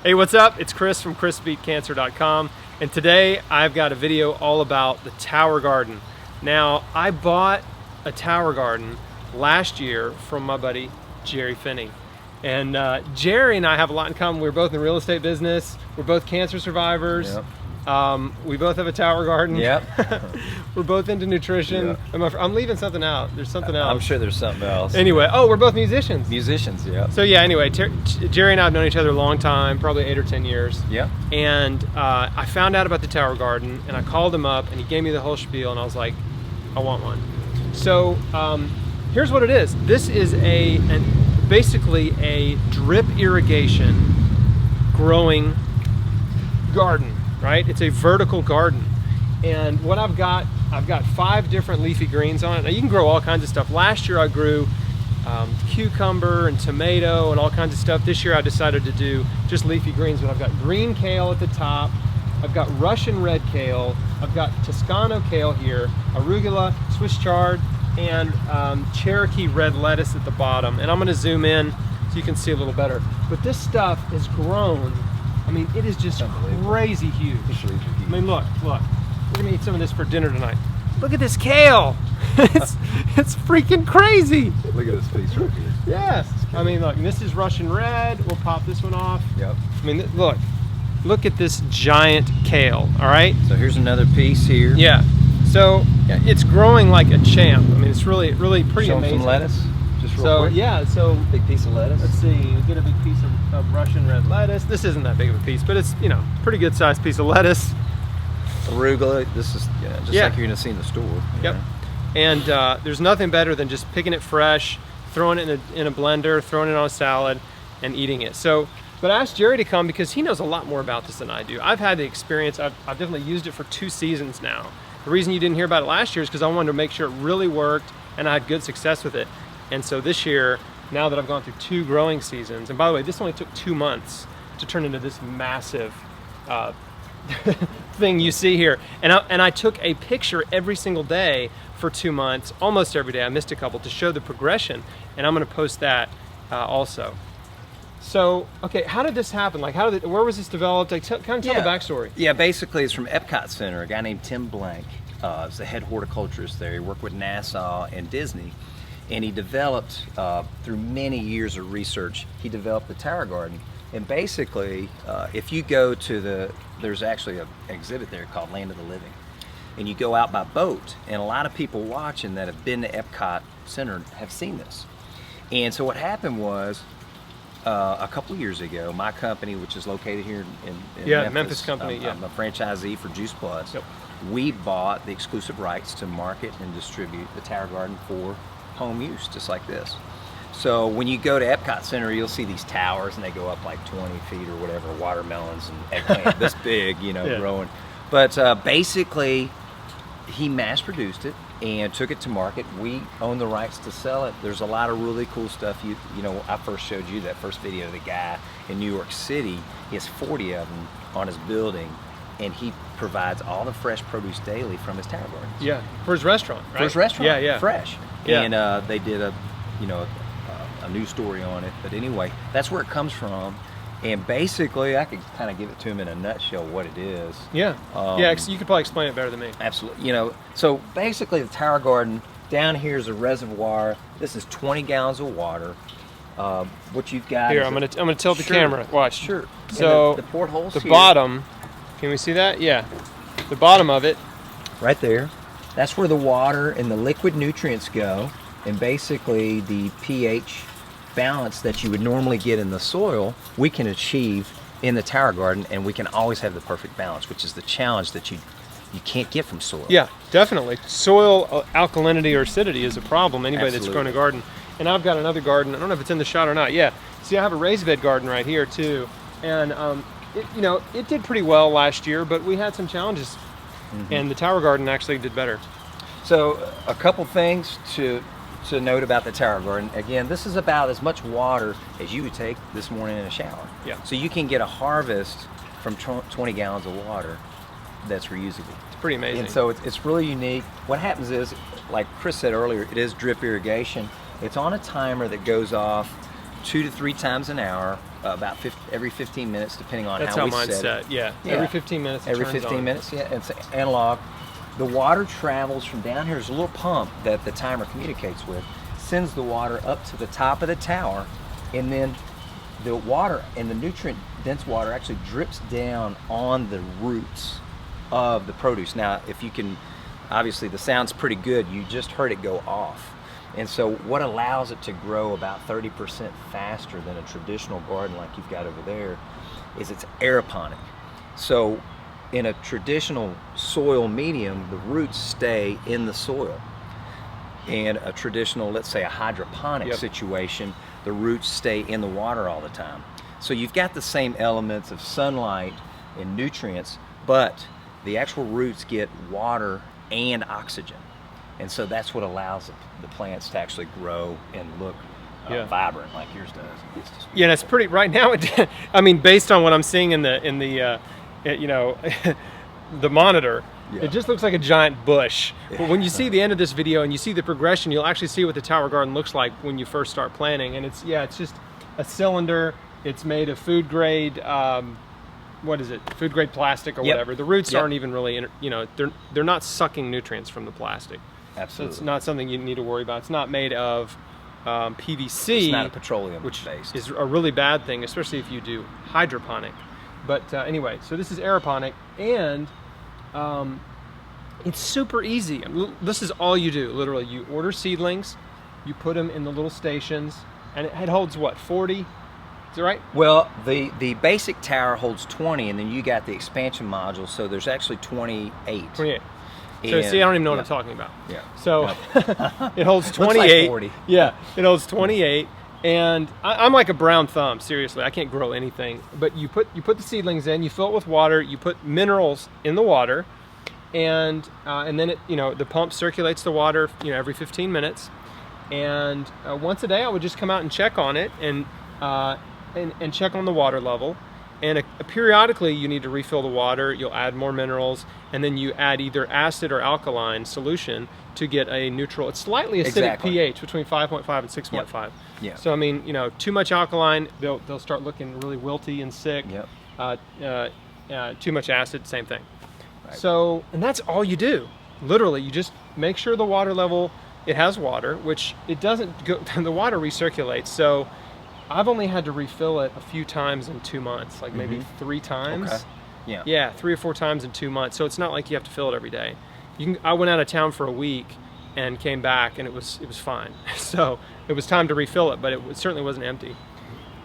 Hey, what's up? It's Chris from chrisbeatcancer.com, and today I've got a video all about the tower garden. Now, I bought a tower garden last year from my buddy Jerry Finney, and Jerry and I have a lot in common. We're both in the real estate business. We're both cancer survivors. Yep. We both have a tower garden. Yep. We're both into nutrition. Yep. I'm leaving something out. There's something else. I'm sure there's something else. Anyway, oh, we're both musicians. Musicians, yeah. So yeah, anyway, Jerry and I have known each other a long time, probably 8 or 10 years. Yeah. And I found out about the tower garden, and I called him up, and he gave me the whole spiel, and I was like, I want one. So here's what it is. This is basically a drip irrigation growing garden, right? It's a vertical garden. And what I've got 5 different leafy greens on it. Now you can grow all kinds of stuff. Last year I grew cucumber and tomato and all kinds of stuff. This year I decided to do just leafy greens, but I've got green kale at the top. I've got Russian red kale. I've got Toscano kale here, arugula, Swiss chard, and Cherokee red lettuce at the bottom. And I'm gonna zoom in so you can see a little better. But this stuff is grown. I mean, it is just crazy huge. I mean, look. We're gonna eat some of this for dinner tonight. Look at this kale. it's freaking crazy. Look at this piece right here. Yes. I mean, look, this is Russian red. We'll pop this one off. Yep. I mean, look at this giant kale, all right? So here's another piece here. Yeah. So it's growing like a champ. I mean, it's really pretty Show amazing. some lettuce, just real quick. Yeah, so big piece of lettuce. let's see, we'll get a big piece of Russian red lettuce. This isn't that big of a piece, but it's, pretty good sized piece of lettuce. Arugula, this is just like you're gonna see in the store. Yep. And there's nothing better than just picking it fresh, throwing it in a blender, throwing it on a salad, and eating it. So, but I asked Jerry to come because he knows a lot more about this than I do. I've had the experience. I've definitely used it for 2 seasons now. The reason you didn't hear about it last year is because I wanted to make sure it really worked and I had good success with it. And so this year, now that I've gone through 2 growing seasons, and by the way, this only took 2 months to turn into this massive thing you see here. And I took a picture every single day for 2 months, almost every day. I missed a couple to show the progression, and I'm going to post that also. So, okay, how did this happen? Like, where was this developed? Like, kind of tell the backstory. Yeah, basically it's from Epcot Center. A guy named Tim Blank is the head horticulturist there. He worked with NASA and Disney, and he developed, through many years of research, he developed the tower garden. And basically, if you go to there's actually an exhibit there called Land of the Living, and you go out by boat, and a lot of people watching that have been to Epcot Center have seen this. And so what happened was, a couple of years ago, my company, which is located here in Memphis company. I'm a franchisee for Juice Plus. Yep. We bought the exclusive rights to market and distribute the tower garden for home use, just like this. So when you go to Epcot Center, you'll see these towers, and they go up like 20 feet or whatever, watermelons and eggplant this big, growing. But basically, he mass-produced it and took it to market. We own the rights to sell it. There's a lot of really cool stuff. I first showed you that first video of the guy in New York City. He has 40 of them on his building, and he provides all the fresh produce daily from his tower gardens. Yeah, for his restaurant, right? For his restaurant, yeah. fresh. Yeah. And they did a news story on it. But anyway, that's where it comes from. And basically, I could kind of give it to him in a nutshell what it is. Yeah, you could probably explain it better than me. Absolutely. So basically the tower garden, down here is a reservoir. This is 20 gallons of water. What you've got here, I'm gonna tilt the camera. Watch. Sure. So the portholes the here, bottom, can we see that? Yeah. The bottom of it. right there. That's where the water and the liquid nutrients go. And basically the pH balance that you would normally get in the soil, we can achieve in the tower garden, and we can always have the perfect balance, which is the challenge that you can't get from soil. Yeah, definitely. Soil alkalinity or acidity is a problem. Anybody Absolutely. that's grown a garden. And I've got another garden. I don't know if it's in the shot or not. Yeah. See, I have a raised bed garden right here too, and it did pretty well last year, but we had some challenges, and the tower garden actually did better. So a couple things to note about the tower garden. Again, this is about as much water as you would take this morning in a shower. Yeah. So you can get a harvest from 20 gallons of water that's reusable. It's pretty amazing. And so it's really unique. What happens is, like Chris said earlier, it is drip irrigation. It's on a timer that goes off 2 to 3 times an hour. about every 15 minutes, depending on That's how how we mine's set it. set. Yeah. Yeah. Every 15 minutes. Every it turns 15 on. minutes, yeah. It's analog. The water travels from down here. There's a little pump that the timer communicates with, sends the water up to the top of the tower, and then the water and the nutrient-dense water actually drips down on the roots of the produce. Now, if you can, obviously the sound's pretty good. You just heard it go off. And so what allows it to grow about 30% faster than a traditional garden like you've got over there is it's aeroponic. So in a traditional soil medium, the roots stay in the soil. In a traditional, let's say a hydroponic situation, the roots stay in the water all the time. So you've got the same elements of sunlight and nutrients, but the actual roots get water and oxygen. And so that's what allows the plants to actually grow and look vibrant like yours does. It's just yeah, and it's pretty right now. I mean, based on what I'm seeing in the you know, the monitor, it just looks like a giant bush. But when you see the end of this video and you see the progression, you'll actually see what the tower garden looks like when you first start planting. And it's just a cylinder. It's made of food grade. What is it? Food grade plastic or whatever. The roots aren't even really, you know, they're not sucking nutrients from the plastic. Absolutely. So it's not something you need to worry about. It's not made of PVC. It's not a petroleum which based. is a really bad thing, especially if you do hydroponic. But anyway, so this is aeroponic, and it's super easy. This is all you do, literally. You order seedlings, you put them in the little stations, and it holds what, 40? Is that right? Well, the basic tower holds 20, and then you got the expansion module, so there's actually 28. 28. So see, I don't even know what I'm talking about. Yeah. So it holds 28. Looks like 40. Yeah, it holds 28. And I'm like a brown thumb, seriously. I can't grow anything. But you put the seedlings in, you fill it with water, you put minerals in the water, and then it, you know, the pump circulates the water, you know, every 15 minutes. And once a day, I would just come out and check on it and check on the water level. And periodically, you need to refill the water. You'll add more minerals, and then you add either acid or alkaline solution to get a neutral. It's slightly acidic pH between 5.5 and 6.5. Yeah. So I mean, you know, too much alkaline, they'll start looking really wilty and sick. Too much acid, same thing. Right. So, and that's all you do. Literally, you just make sure the water level, it has water, which it doesn't go. The water recirculates. So I've only had to refill it a few times in 2 months, like maybe 3 times. Okay. Yeah. Yeah, 3 or 4 times in 2 months. So it's not like you have to fill it every day. I went out of town for a week and came back, and it was fine. So it was time to refill it, but it certainly wasn't empty.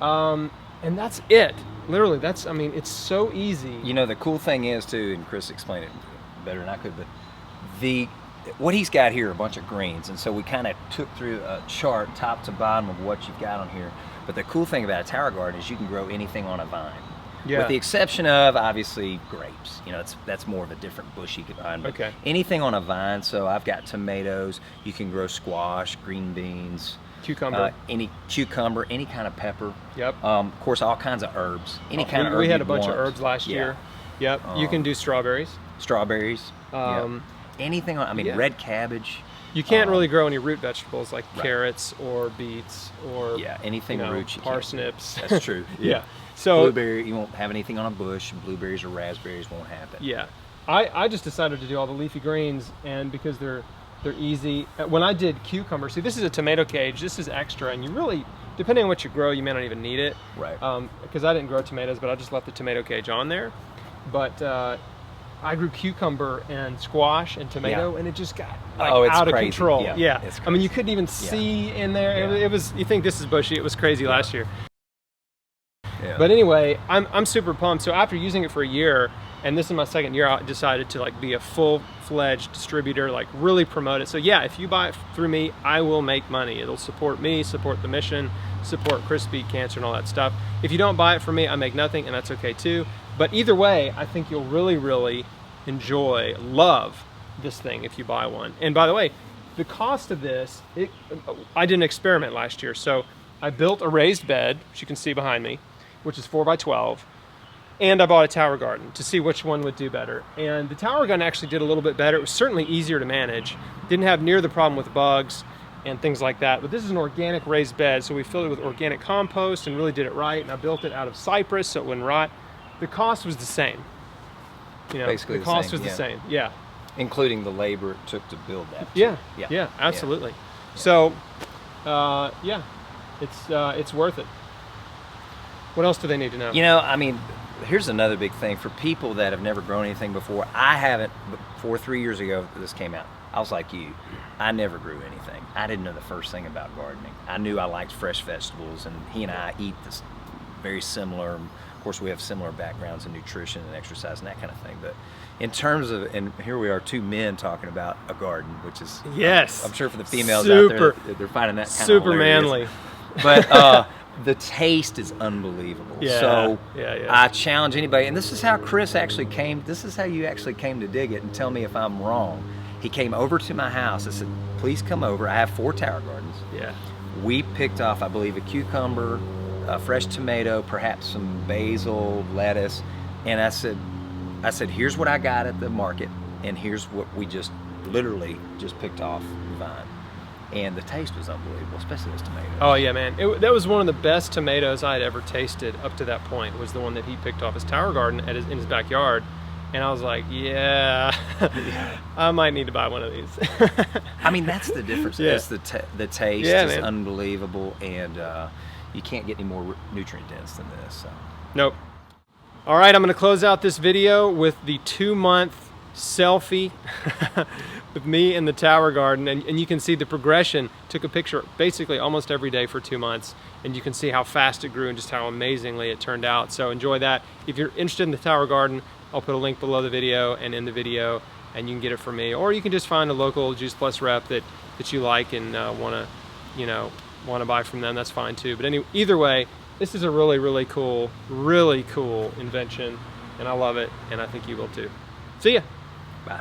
And that's it. Literally, I mean, it's so easy. You know, the cool thing is too, and Chris explained it better than I could, but what he's got here are a bunch of greens, and so we kind of took through a chart top to bottom of what you've got on here. But the cool thing about a tower garden is you can grow anything on a vine. Yeah. With the exception of, obviously, grapes. You know, that's more of a different bushy vine. But anything on a vine, so I've got tomatoes. You can grow squash, green beans. Cucumber. Any cucumber, any kind of pepper. Yep. Of course, all kinds of herbs. Any kind of herb we had a you'd bunch of want. herbs last year. Yep. You can do strawberries. Strawberries. Anything on, I mean, red cabbage. You can't really grow any root vegetables like carrots or beets or anything roots. Parsnips. That's true. Yeah. So blueberry, you won't have anything on a bush. Blueberries or raspberries won't happen. Yeah. I just decided to do all the leafy greens, and because they're easy. When I did cucumber, see, this is a tomato cage. This is extra, and you really, depending on what you grow, you may not even need it. Right. Because I didn't grow tomatoes, but I just left the tomato cage on there. But I grew cucumber and squash and tomato, and it just got out of control. Yeah. I mean, you couldn't even see in there. It was. You think this is bushy? It was crazy last year. Yeah. But anyway, I'm super pumped. So after using it for a year, and this is my second year, I decided to be a full-fledged distributor, really promote it. So yeah, if you buy it through me, I will make money. It'll support me, support the mission, support Chris Beat Cancer and all that stuff. If you don't buy it from me, I make nothing, and that's okay too. But either way, I think you'll really, really love this thing if you buy one. And by the way, the cost of this, I did an experiment last year. So I built a raised bed, which you can see behind me, which is 4 by 12. And I bought a tower garden to see which one would do better. And the tower garden actually did a little bit better. It was certainly easier to manage. Didn't have near the problem with bugs. and things like that. But this is an organic raised bed, so we filled it with organic compost and really did it right. And I built it out of cypress so it wouldn't rot. The cost was the same. You know, Basically the cost same, was yeah. the same. Yeah. Including the labor it took to build that. too. Yeah. Yeah. Yeah. Absolutely. So, yeah, it's worth it. What else do they need to know? You know, I mean, here's another big thing for people that have never grown anything before. I haven't. Before 3 years ago, this came out. I was like you. I never grew anything. I didn't know the first thing about gardening. I knew I liked fresh vegetables, and he and I eat this very similar. Of course, we have similar backgrounds in nutrition and exercise and that kind of thing. But in terms of, and here we are, two men talking about a garden, which is, yes, I'm sure for the females super, out there, they're finding that kind super of hilarious. manly. But the taste is unbelievable. Yeah, So yeah. I challenge anybody, and this is how Chris actually came, this is how you actually came to dig it, and tell me if I'm wrong. He came over to my house. I said, please come over. I have 4 tower gardens. Yeah. We picked off, I believe, a cucumber, a fresh tomato, perhaps some basil, lettuce, and I said, here's what I got at the market, and here's what we just literally just picked off the vine. And the taste was unbelievable, especially those tomatoes. Oh yeah, man. That was one of the best tomatoes I had ever tasted up to that point. Was the one that he picked off his tower garden in his backyard, and I was like, yeah, I might need to buy one of these. I mean, that's the difference. Yeah. It's the taste Yeah, is man. unbelievable, and you can't get any more nutrient dense than this. So. Nope. All right, I'm going to close out this video with the 2-month selfie with me in the tower garden, and you can see the progression. Took a picture basically almost every day for 2 months, and you can see how fast it grew and just how amazingly it turned out. So enjoy that. If you're interested in the tower garden, I'll put a link below the video and in the video, and you can get it from me, or you can just find a local Juice Plus rep that you like and want to buy from them. That's fine too. But either way, this is a really cool invention, and I love it, and I think you will too. See ya. Bye.